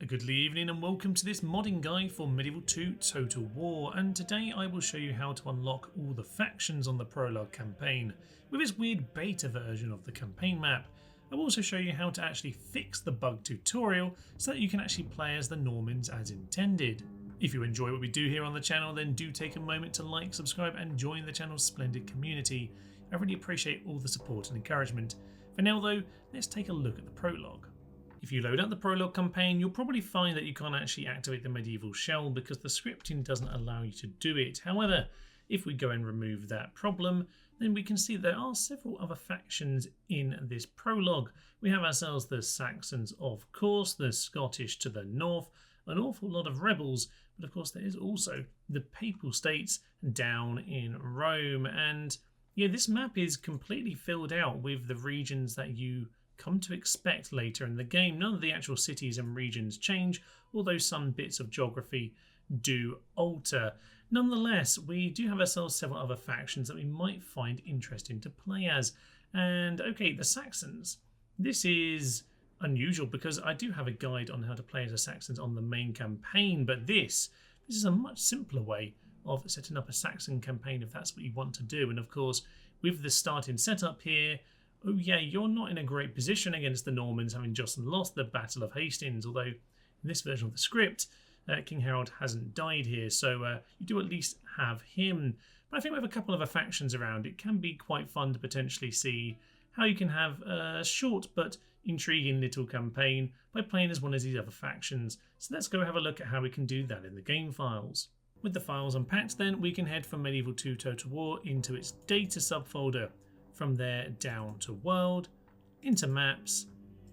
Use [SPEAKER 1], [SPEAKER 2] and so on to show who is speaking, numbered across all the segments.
[SPEAKER 1] A good evening and welcome to this modding guide for Medieval 2 Total War, and today I will show you how to unlock all the factions on the Prologue campaign with this weird beta version of the campaign map. I will also show you how to actually fix the bug tutorial so that you can actually play as the Normans as intended. If you enjoy what we do here on the channel, then do take a moment to like, subscribe and join the channel's splendid community. I really appreciate all the support and encouragement. For now though, let's take a look at the Prologue. If you load up the Prologue campaign, you'll probably find that you can't actually activate the medieval shell because the scripting doesn't allow you to do it. However, if we go and remove that problem, then we can see there are several other factions in this Prologue. We have ourselves the Saxons, of course, the Scottish to the north, an awful lot of rebels, but of course there is also the Papal States down in Rome. And yeah, this map is completely filled out with the regions that you come to expect later in the game. None of the actual cities and regions change, although some bits of geography do alter. Nonetheless, we do have ourselves several other factions that we might find interesting to play as. And okay, the Saxons. This is unusual because I do have a guide on how to play as the Saxons on the main campaign, but this is a much simpler way of setting up a Saxon campaign if that's what you want to do. And of course, with the starting setup here, oh yeah, you're not in a great position against the Normans, having just lost the Battle of Hastings, although in this version of the script, King Harold hasn't died here, so you do at least have him. But I think with a couple of other factions around, it can be quite fun to potentially see how you can have a short but intriguing little campaign by playing as one of these other factions. So let's go have a look at how we can do that in the game files. With the files unpacked then, we can head from Medieval 2 Total War into its data subfolder. From there down to world, into maps,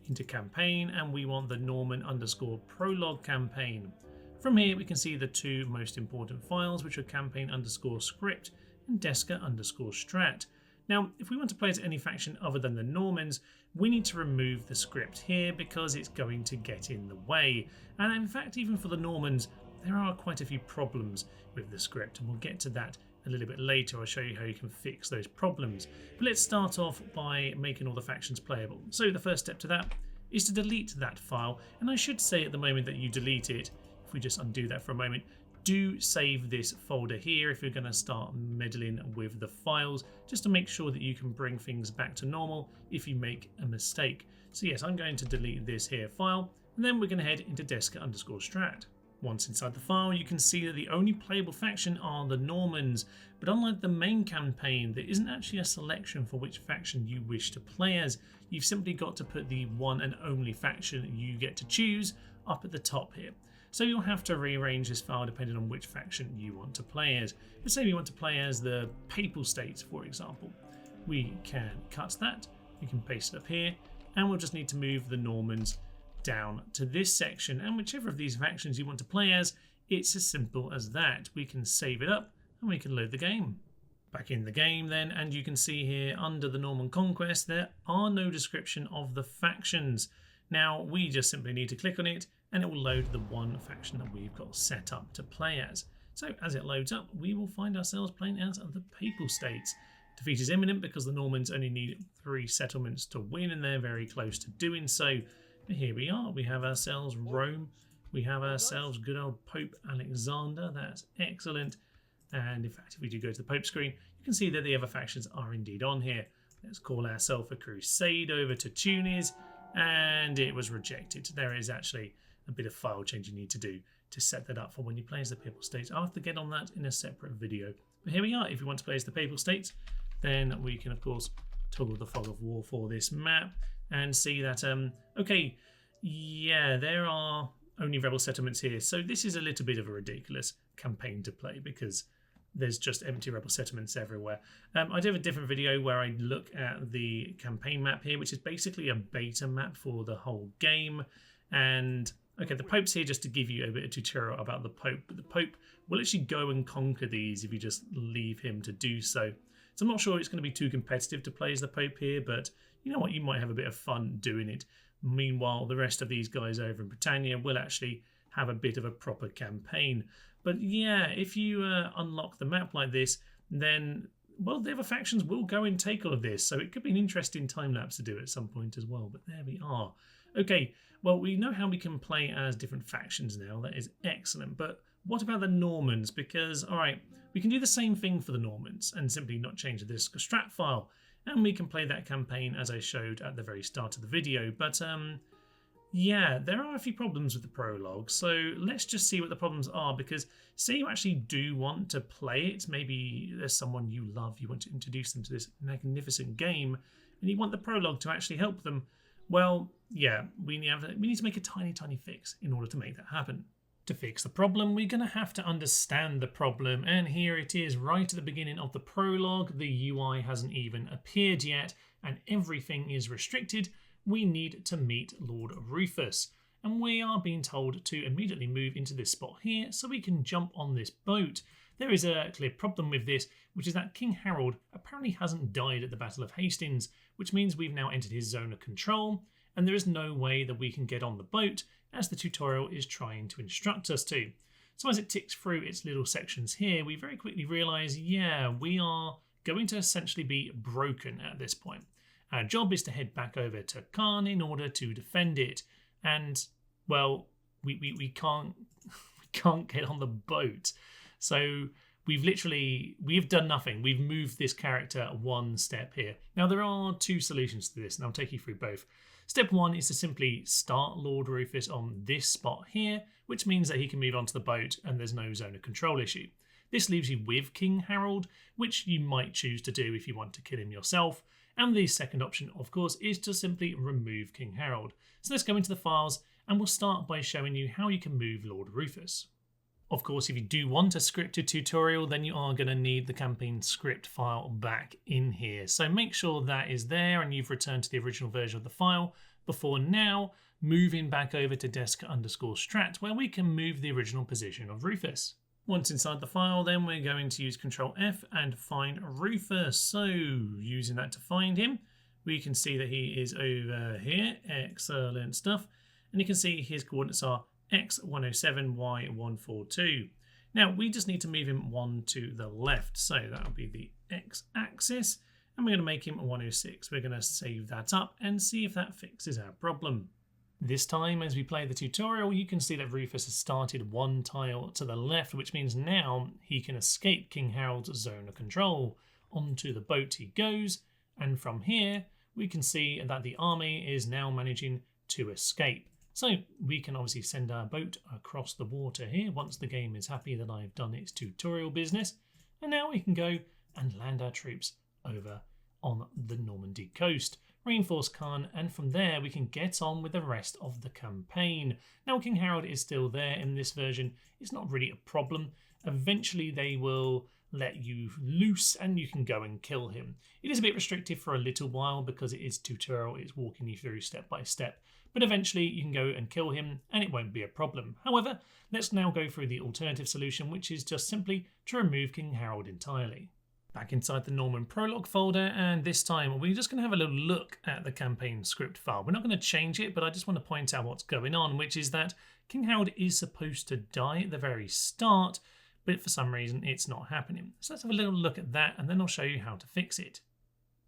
[SPEAKER 1] into campaign, and we want the Norman _ Prologue campaign. From here we can see the two most important files, which are campaign _ script and Desca _ strat. Now if we want to play as any faction other than the Normans, we need to remove the script here because it's going to get in the way. And in fact, even for the Normans, there are quite a few problems with the script, and we'll get to that a little bit later. I'll show you how you can fix those problems. But let's start off by making all the factions playable. So the first step to that is to delete that file. And I should say at the moment that you delete it, if we just undo that for a moment, do save this folder here if you're going to start meddling with the files, just to make sure that you can bring things back to normal if you make a mistake. So yes, I'm going to delete this here file, and then we're going to head into Desca _ strat. Once inside the file, you can see that the only playable faction are the Normans, but unlike the main campaign, there isn't actually a selection for which faction you wish to play as. You've simply got to put the one and only faction you get to choose up at the top here. So you'll have to rearrange this file depending on which faction you want to play as. Let's say we want to play as the Papal States, for example. We can cut that, we can paste it up here, and we'll just need to move the Normans down to this section, and whichever of these factions you want to play as, it's as simple as that. We can save it up and we can load the game. Back in the game then, and you can see here under the Norman Conquest there are no description of the factions. Now we just simply need to click on it and it will load the one faction that we've got set up to play as. So as it loads up, we will find ourselves playing as the Papal States. Defeat is imminent because the Normans only need 3 settlements to win, and they're very close to doing so. But here we are, we have ourselves Rome, we have ourselves good old Pope Alexander, that's excellent. And in fact, if we do go to the Pope screen, you can see that the other factions are indeed on here. Let's call ourselves a crusade over to Tunis, and it was rejected. There is actually a bit of file change you need to do to set that up for when you play as the Papal States. I'll have to get on that in a separate video. But here we are, if you want to play as the Papal States, then we can of course toggle the fog of war for this map and see that, okay, yeah, there are only rebel settlements here. So this is a little bit of a ridiculous campaign to play because there's just empty rebel settlements everywhere. I do have a different video where I look at the campaign map here, which is basically a beta map for the whole game. And okay, the Pope's here just to give you a bit of tutorial about the Pope, but the Pope will actually go and conquer these if you just leave him to do so. So I'm not sure it's going to be too competitive to play as the Pope here, but you know what, you might have a bit of fun doing it. Meanwhile, the rest of these guys over in Britannia will actually have a bit of a proper campaign. But yeah, if you unlock the map like this, then, well, the other factions will go and take all of this. So it could be an interesting time lapse to do at some point as well. But there we are. Okay, well, we know how we can play as different factions now. That is excellent. But what about the Normans? Because, all right, we can do the same thing for the Normans and simply not change the strat file. And we can play that campaign as I showed at the very start of the video. But, yeah, there are a few problems with the prologue. So let's just see what the problems are. Because say you actually do want to play it. Maybe there's someone you love. You want to introduce them to this magnificent game. And you want the prologue to actually help them. Well, yeah, we need to make a tiny fix in order to make that happen. To fix the problem, we're going to have to understand the problem, and here it is right at the beginning of the prologue. The UI hasn't even appeared yet, and everything is restricted. We need to meet Lord Rufus, and we are being told to immediately move into this spot here so we can jump on this boat. There is a clear problem with this, which is that King Harold apparently hasn't died at the Battle of Hastings, which means we've now entered his zone of control, and there is no way that we can get on the boat as the tutorial is trying to instruct us to. So as it ticks through its little sections here, we very quickly realise, yeah, we are going to essentially be broken at this point. Our job is to head back over to Khan in order to defend it, and, well, we can't get on the boat. So we've done nothing. We've moved this character one step here. Now there are two solutions to this, and I'll take you through both. Step one is to simply start Lord Rufus on this spot here, which means that he can move onto the boat and there's no zone of control issue. This leaves you with King Harold, which you might choose to do if you want to kill him yourself. And the second option, of course, is to simply remove King Harold. So let's go into the files, and we'll start by showing you how you can move Lord Rufus. Of course, if you do want a scripted tutorial, then you are going to need the campaign script file back in here. So make sure that is there and you've returned to the original version of the file before now moving back over to desk_strat, where we can move the original position of Rufus. Once inside the file, then we're going to use Control F and find Rufus. So using that to find him, we can see that he is over here. Excellent stuff. And you can see his coordinates are X107, Y142. Now we just need to move him one to the left, so that'll be the X-axis, and we're going to make him 106. We're going to save that up and see if that fixes our problem. This time, as we play the tutorial, you can see that Rufus has started one tile to the left, which means now he can escape King Harold's zone of control. Onto the boat he goes, and from here we can see that the army is now managing to escape. So we can obviously send our boat across the water here once the game is happy that I've done its tutorial business. And now we can go and land our troops over on the Normandy coast, reinforce Khan, and from there we can get on with the rest of the campaign. Now King Harold is still there in this version. It's not really a problem. Eventually they will let you loose and you can go and kill him. It is a bit restrictive for a little while because it is tutorial, it's walking you through step by step. But eventually you can go and kill him and it won't be a problem. However, let's now go through the alternative solution, which is just simply to remove King Harold entirely. Back inside the Norman Prologue folder, and this time we're just going to have a little look at the campaign script file. We're not going to change it, but I just want to point out what's going on, which is that King Harold is supposed to die at the very start, but for some reason it's not happening. So let's have a little look at that and then I'll show you how to fix it.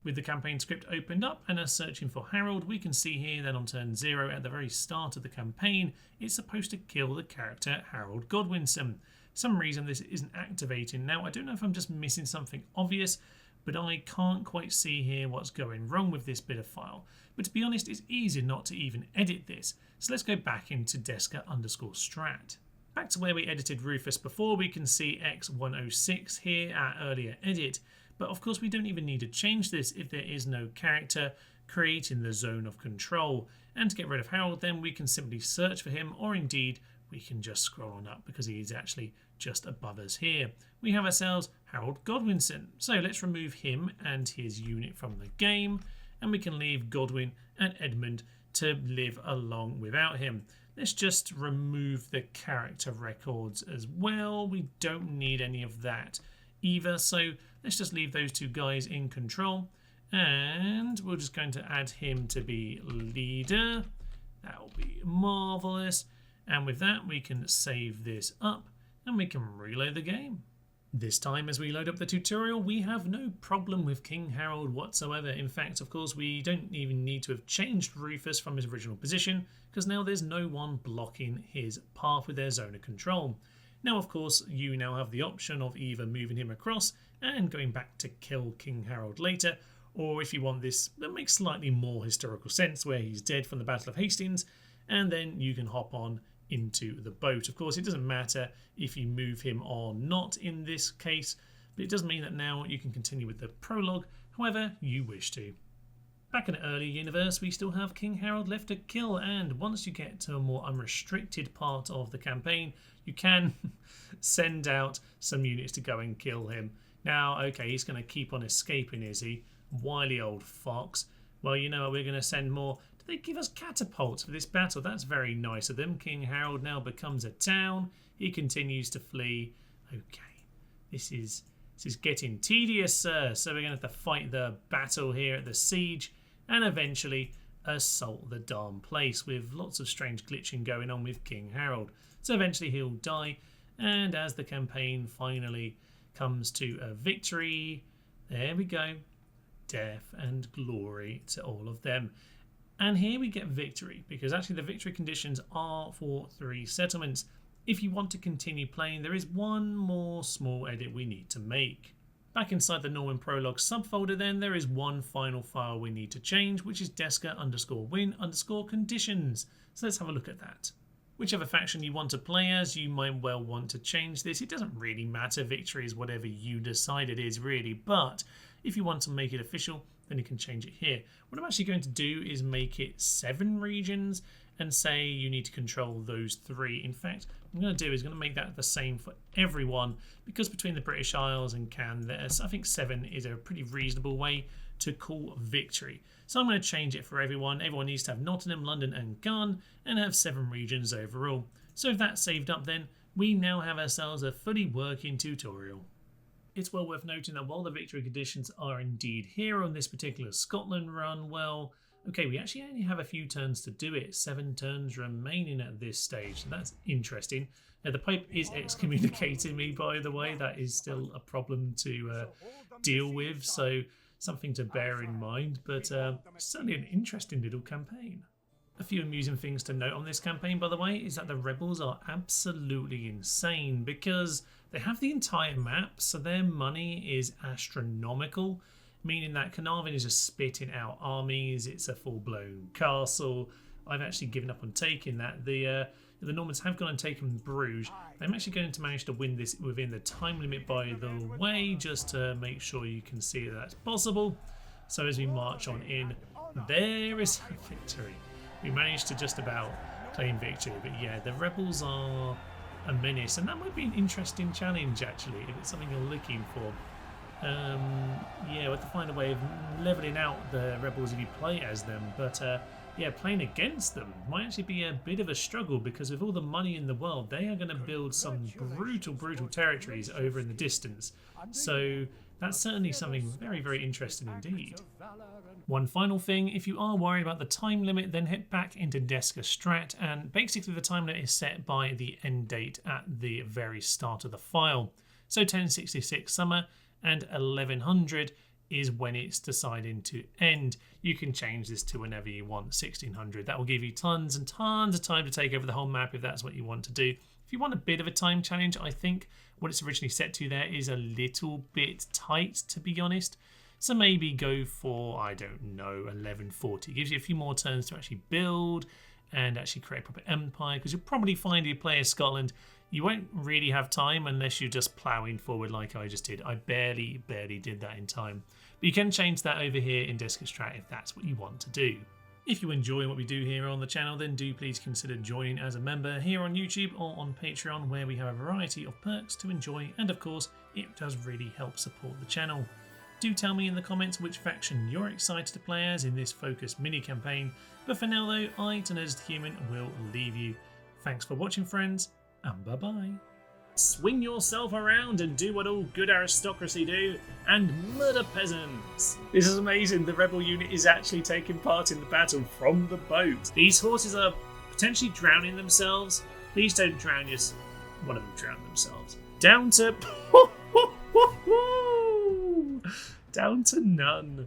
[SPEAKER 1] With the campaign script opened up and us searching for Harold, we can see here that on turn 0 at the very start of the campaign, it's supposed to kill the character Harold Godwinson. For some reason this isn't activating. Now I don't know if I'm just missing something obvious, but I can't quite see here what's going wrong with this bit of file. But to be honest, it's easy not to even edit this. So let's go back into desk_strat. Back to where we edited Rufus before, we can see X106 here, our earlier edit. But of course we don't even need to change this if there is no character creating the zone of control. And to get rid of Harold, then we can simply search for him, or indeed we can just scroll on up because he is actually just above us here. We have ourselves Harold Godwinson. So let's remove him and his unit from the game, and we can leave Godwin and Edmund to live along without him. Let's just remove the character records as well. We don't need any of that either, so let's just leave those two guys in control, and we're just going to add him to be leader. That will be marvelous, and with that we can save this up and we can reload the game. This time as we load up the tutorial, we have no problem with King Harold whatsoever. In fact, of course, we don't even need to have changed Rufus from his original position, because now there's no one blocking his path with their zone of control. Now, of course, you now have the option of either moving him across and going back to kill King Harold later, or if you want this that makes slightly more historical sense, where he's dead from the Battle of Hastings, and then you can hop on into the boat. Of course, it doesn't matter if you move him or not in this case, but it does mean that now you can continue with the prologue however you wish to. Back in the early universe, we still have King Harold left to kill, and once you get to a more unrestricted part of the campaign, you can send out some units to go and kill him. Now, okay, he's going to keep on escaping, is he? Wily old fox. Well, you know what, we're going to send more. They give us catapults for this battle. That's very nice of them. King Harold now becomes a town. He continues to flee. Okay, this is getting tedious, sir. So we're going to have to fight the battle here at the siege and eventually assault the darn place with lots of strange glitching going on with King Harold. So eventually he'll die, and as the campaign finally comes to a victory, there we go. Death and glory to all of them. And here we get victory, because actually the victory conditions are for 3 settlements. If you want to continue playing, there is one more small edit we need to make. Back inside the Norman Prologue subfolder then, there is one final file we need to change, which is deska_win_conditions. So let's have a look at that. Whichever faction you want to play as, you might well want to change this. It doesn't really matter, victory is whatever you decide it is really, but if you want to make it official, then you can change it here. What I'm actually going to do is make it 7 regions and say you need to control those 3. In fact, what I'm going to do is going to make that the same for everyone, because between the British Isles and Cannes, I think 7 is a pretty reasonable way to call victory. So I'm going to change it for everyone. Everyone needs to have Nottingham, London and Gun and have 7 regions overall. So if that's saved up then, we now have ourselves a fully working tutorial. It's well worth noting that while the victory conditions are indeed here on this particular Scotland run, well, okay, we actually only have a few turns to do it. 7 turns remaining at this stage, so that's interesting. Now, the Pope is excommunicating me, by the way. That is still a problem to deal with, so something to bear in mind, but certainly an interesting little campaign. A few amusing things to note on this campaign, by the way, is that the rebels are absolutely insane, because they have the entire map, so their money is astronomical, meaning that Carnarvon is just spitting out armies. It's a full-blown castle. I've actually given up on taking that. The Normans have gone and taken Bruges. I'm actually going to manage to win this within the time limit, by the way, just to make sure you can see that that's possible. So as we march on in, there is a victory. We managed to just about claim victory, but yeah, the rebels are a menace, and that might be an interesting challenge actually, if it's something you're looking for. Yeah, we'll have to find a way of leveling out the rebels if you play as them, but yeah, playing against them might actually be a bit of a struggle, because with all the money in the world, they are going to build some brutal territories over in the distance. So that's certainly something very, very interesting indeed. One final thing, if you are worried about the time limit, then head back into Deska Strat, and basically the time limit is set by the end date at the very start of the file. So 1066 summer and 1100 is when it's deciding to end. You can change this to whenever you want, 1600. That will give you tons and tons of time to take over the whole map if that's what you want to do. If you want a bit of a time challenge, I think what it's originally set to there is a little bit tight, to be honest. So maybe go for, I don't know, 1140. It gives you a few more turns to actually build and actually create a proper empire, because you'll probably find if you play as Scotland, you won't really have time unless you're just ploughing forward like I just did. I barely did that in time. But you can change that over here in Deska Strat if that's what you want to do. If you enjoy what we do here on the channel, then do please consider joining as a member here on YouTube or on Patreon, where we have a variety of perks to enjoy, and of course, it does really help support the channel. Do tell me in the comments which faction you're excited to play as in this focused mini campaign, but for now though, I, Tenacious Human, will leave you. Thanks for watching, friends, and bye bye. Swing yourself around and do what all good aristocracy do, and murder peasants. This is amazing, the rebel unit is actually taking part in the battle from the boat. These horses are potentially drowning themselves. Please don't drown one of them drowned themselves. Down to Down to none.